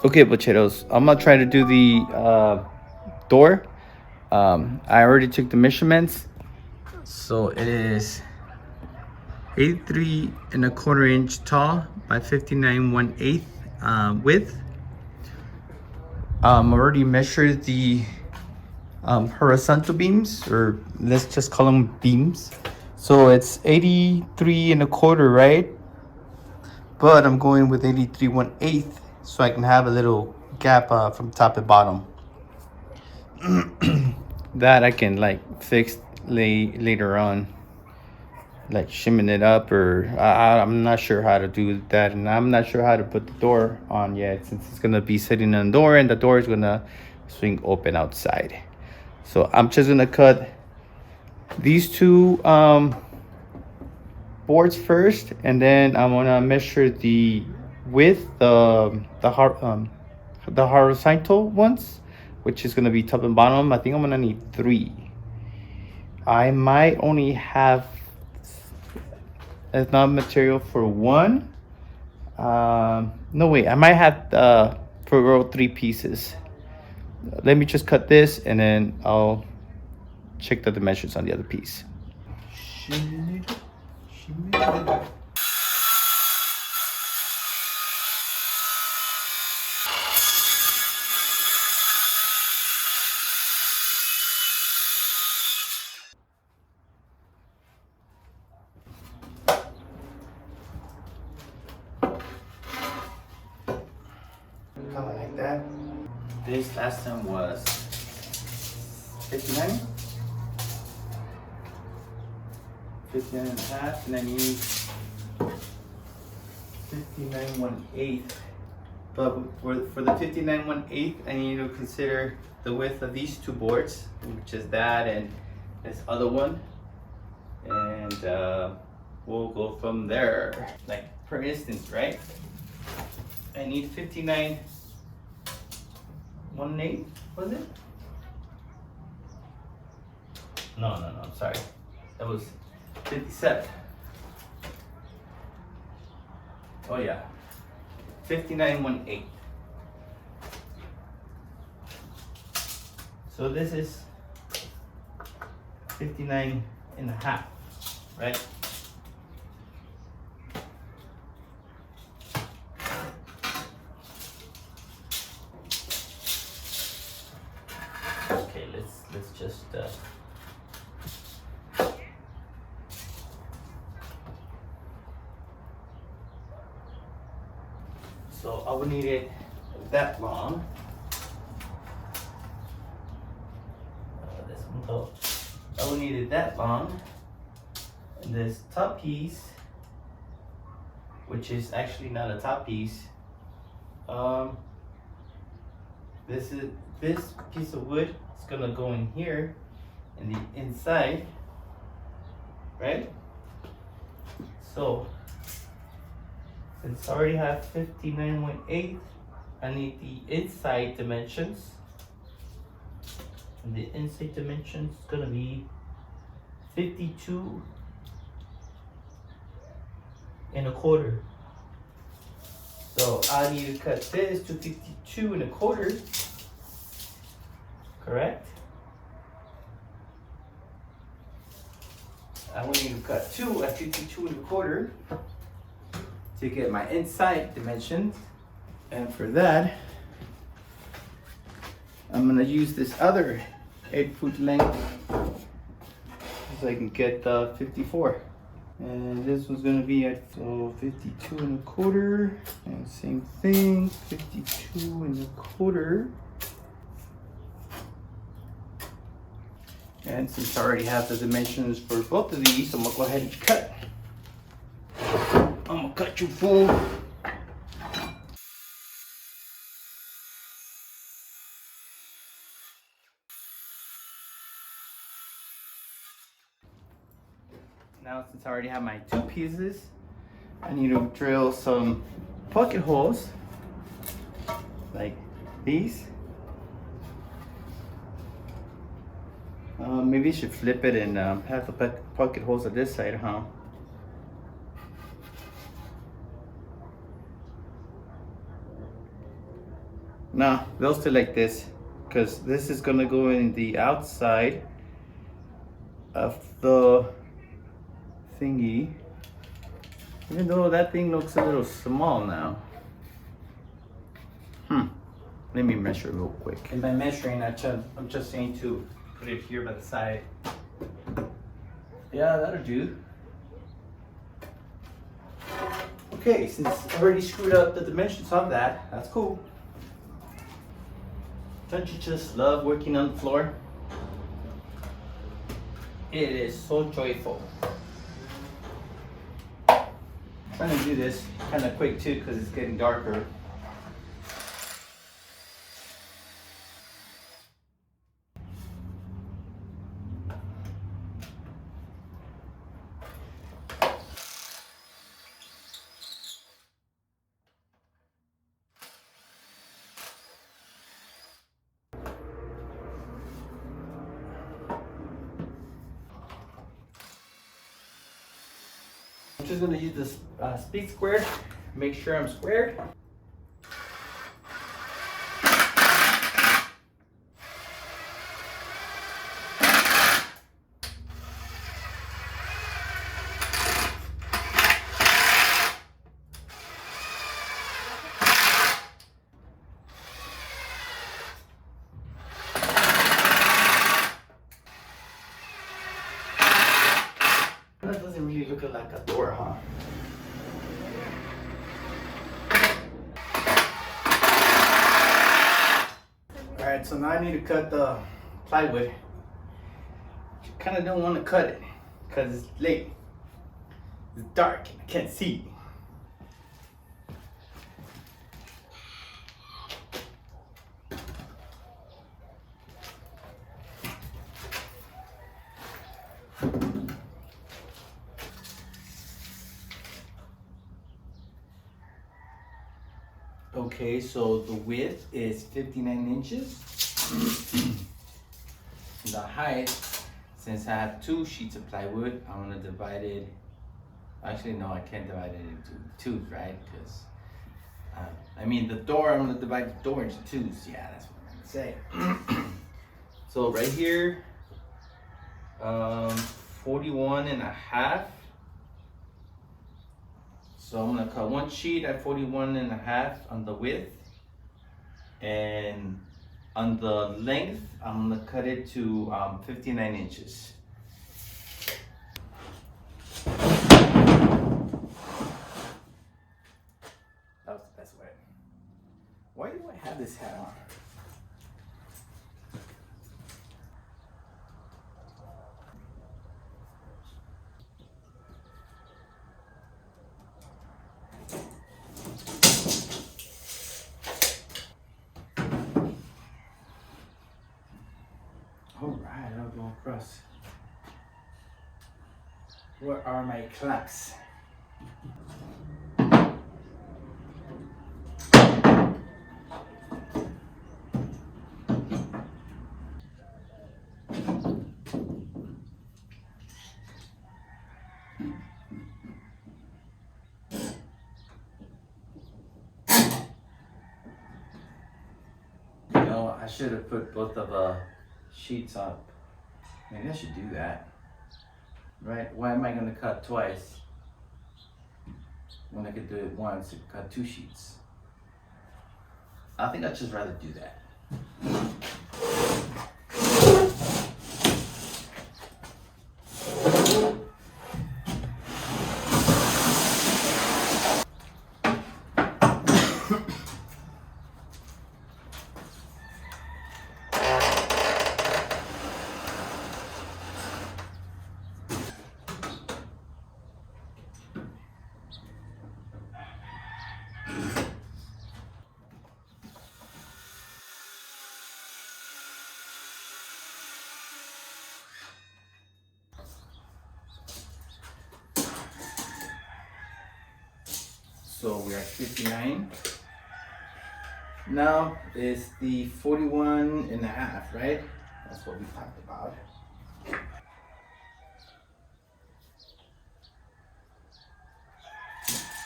Okay, Bocheros, I'm gonna try to do the door. I already took the measurements. So it is 83 1/4 inch tall by 59 1/8 width. Already measured the horizontal beams, or let's just call them beams. So it's 83 1/4, right? But I'm going with 83 1/8 so I can have a little gap from top and bottom. That I can like fix later on, like shimming it up, or I'm not sure how to do that, and I'm not sure how to put the door on yet, since it's gonna be sitting on the door and the door is gonna swing open outside. So I'm just gonna cut these two boards first, and then I'm gonna measure the width, the horizontal ones, which is gonna be top and bottom. I think I'm gonna need 3. I might only have enough material for 1. No, wait, I might have for row 3 pieces. Let me just cut this and then I'll check the dimensions on the other piece. Kind of like that. This last time was 59. 59 and a half, and I need 59 1/8. But for the 59 1/8, I need to consider the width of these two boards, which is that and this other one. And we'll go from there. Like, for instance, right? I need 59 1/8, was it? No, I'm sorry. That was 57. Oh yeah, 59 1/8. So this is 59 and a half, right? Okay, let's just so I would need it that long. I would need it that long. And this top piece, which is actually not a top piece, this piece of wood is gonna go in here in the inside, right? So since I already have 59 1/8, I need the inside dimensions. And the inside dimensions is gonna be 52 1/4. So I need to cut this to 52 1/4, correct? I will need to cut 2 at 52 1/4 to get my inside dimensions. And for that, I'm gonna use this other 8-foot length so I can get 54. And this one's gonna be at 52 1/4, and same thing, 52 1/4. And since I already have the dimensions for both of these, I'm gonna go ahead and cut. I'm gonna cut you, fool. Now, since I already have my 2 pieces, I need to drill some pocket holes like these. Maybe you should flip it and have the pocket holes on this side, huh? No, they'll stay like this because this is gonna go in the outside of the thingy. Even though that thing looks a little small now. Let me measure real quick. And by measuring, I'm just saying to put it here by the side. Yeah, that'll do. Okay, since I already screwed up the dimensions of that, that's cool. Don't you just love working on the floor? It is so joyful. I'm trying to do this kind of quick too because it's getting darker. I'm just gonna use this speed square, make sure I'm squared. That doesn't really look like a door, huh? Alright, so now I need to cut the plywood. Kind of don't want to cut it because it's late. It's dark, I can't see. Okay, so the width is 59 inches. The height, since I have 2 sheets of plywood, I'm gonna divide it. Actually, no, I can't divide it into 2s, right? Because, I mean, the door, I'm gonna divide the door into 2s. Yeah, that's what I'm gonna say. So right here, 41 and a half. So I'm gonna cut 1 sheet at 41 and a half on the width, and on the length, I'm gonna cut it to 59 inches. That was the best way. Why do I have this hat on? Alright, I'll go across. Where are my clamps? No, I should have put both of the sheets up. Maybe I should do that. Right? Why am I gonna cut twice when I could do it once and cut 2 sheets? I think I'd just rather do that. So we are 59. Now is the 41 and a half, right? That's what we talked about.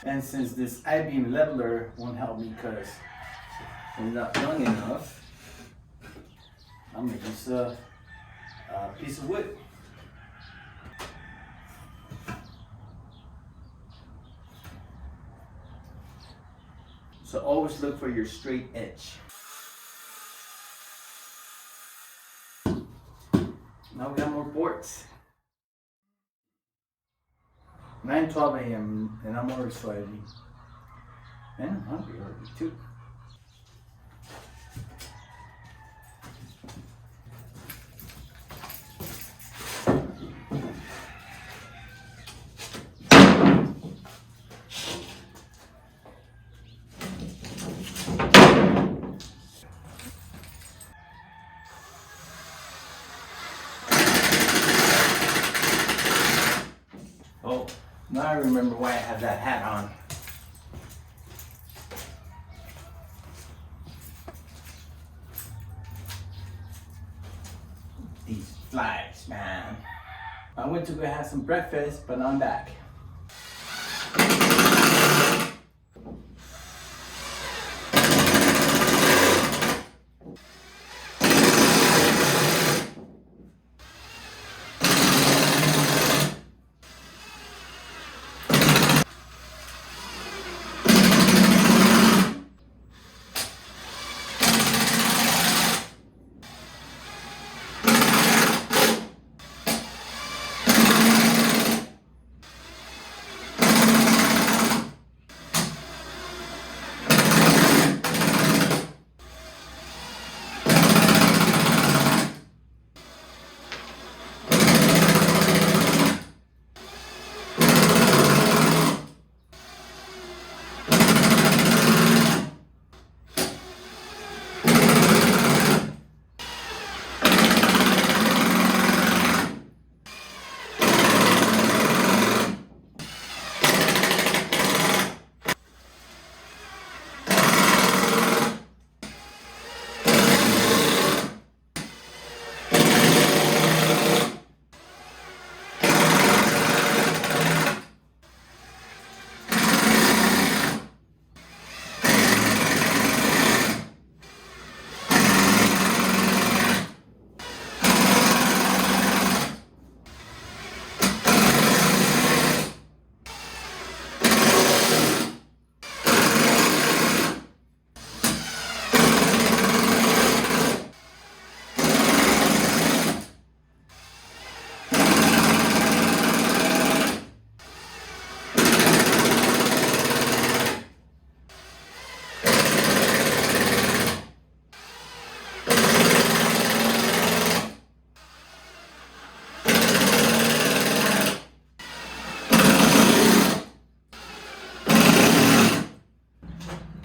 And since this I-beam leveler won't help me because is not long enough, I'm gonna use a piece of wood. So always look for your straight edge. Now we got more boards. 9:12 a.m. and I'm already sweaty. And I'm hungry already too. Oh, now I remember why I have that hat on. These flies, man. I went to go have some breakfast, but I'm back.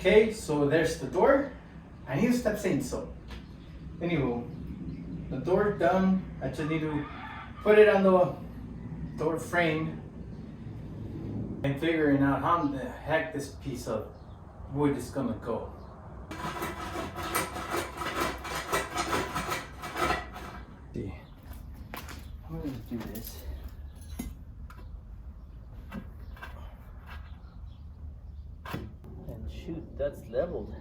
Okay, so there's the door. I need to stop saying so. Anywho, the door done. I just need to put it on the door frame and figuring out how the heck this piece of wood is gonna go. See, I'm gonna do this. And shoot, that's leveled.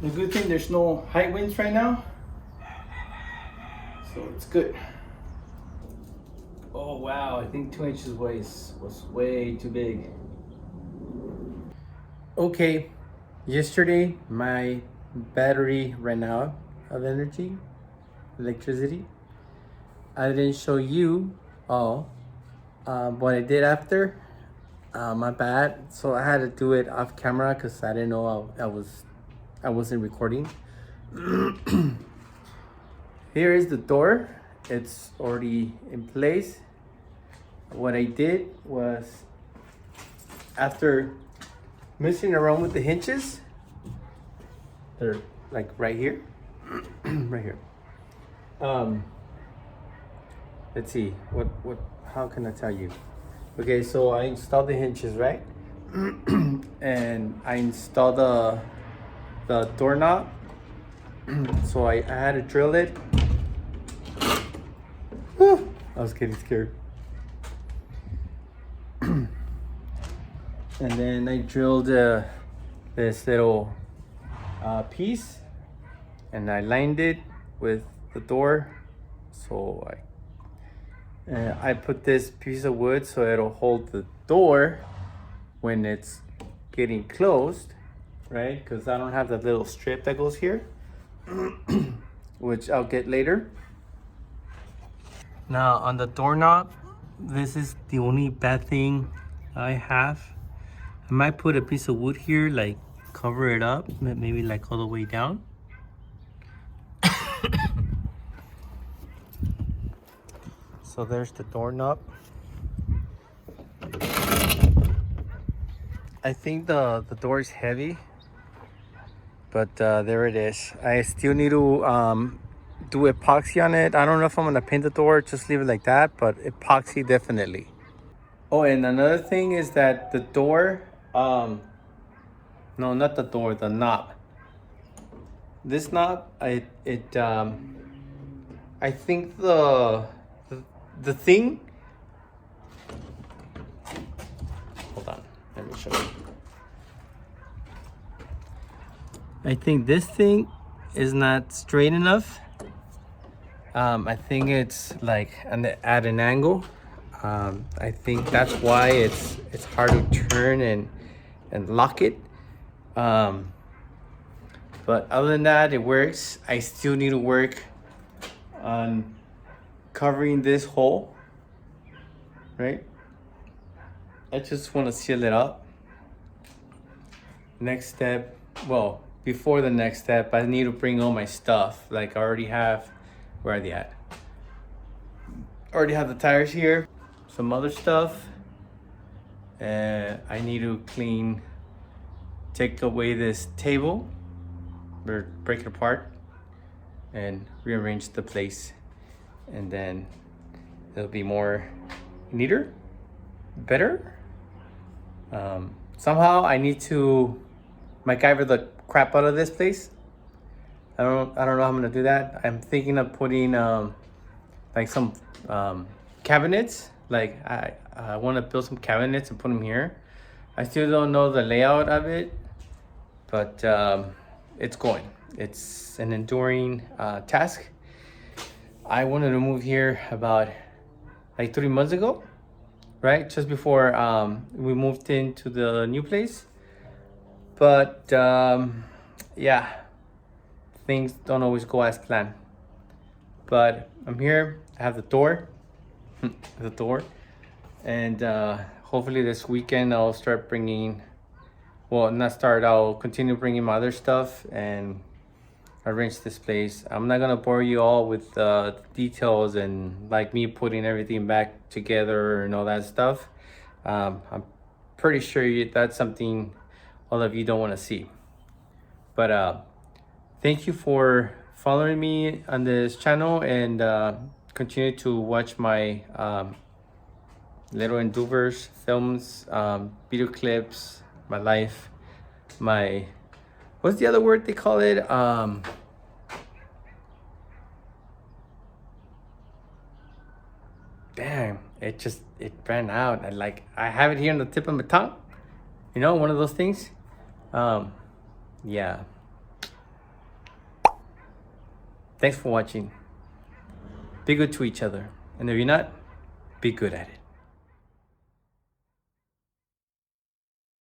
The good thing, there's no high winds right now, so it's good. Oh wow, I think 2 inches was way too big. Okay, yesterday my battery ran out of electricity. I didn't show you all what I did after. My bad. So I had to do it off camera because I didn't know I wasn't recording. Here is the door. It's already in place. What I did was, after messing around with the hinges, they're like right here, right here. Let's see, how can I tell you? Okay, so I installed the hinges, right? and I installed the doorknob. So I had to drill it. Whew, I was getting scared. And then I drilled this little piece, and I lined it with the door. So I put this piece of wood so it'll hold the door when it's getting closed, right? Because I don't have that little strip that goes here, which I'll get later. Now on the doorknob, this is the only bad thing I have. I might put a piece of wood here, like cover it up, maybe like all the way down. So there's the doorknob. I think the door is heavy, but there it is. I still need to do epoxy on it. I don't know if I'm gonna paint the door, just leave it like that, but epoxy definitely. Oh, and another thing is that the door, no, not the door, the knob. This knob, I think the thing. Hold on, let me show you. I think this thing is not straight enough. I think it's like at an angle. I think that's why it's hard to turn and lock it. But other than that, it works. I still need to work on covering this hole, right? I just want to seal it up. Next step, well, before the next step, I need to bring all my stuff. Like I already have, where are they at? Already have the tires here, some other stuff. And I need to take away this table, or break it apart and rearrange the place. And then it'll be more neater, better. Somehow I need to MacGyver the crap out of this place. I don't know how I'm gonna do that. I'm thinking of putting like some cabinets. Like I want to build some cabinets and put them here. I still don't know the layout of it, but it's going. It's an enduring task. I wanted to move here about like 3 months ago, right? Just before we moved into the new place. But yeah, things don't always go as planned. But I'm here. I have the door, and hopefully this weekend I'll start bringing. Well, not start. I'll continue bringing my other stuff and arrange this place. I'm not gonna bore you all with details and like me putting everything back together and all that stuff. I'm pretty sure that's something all of you don't want to see. But thank you for following me on this channel, and continue to watch my little endeavors, films, video clips, my life, my, what's the other word they call it? Damn, it ran out. I have it here on the tip of my tongue. You know, one of those things. Yeah. Thanks for watching. Be good to each other. And if you're not, be good at it.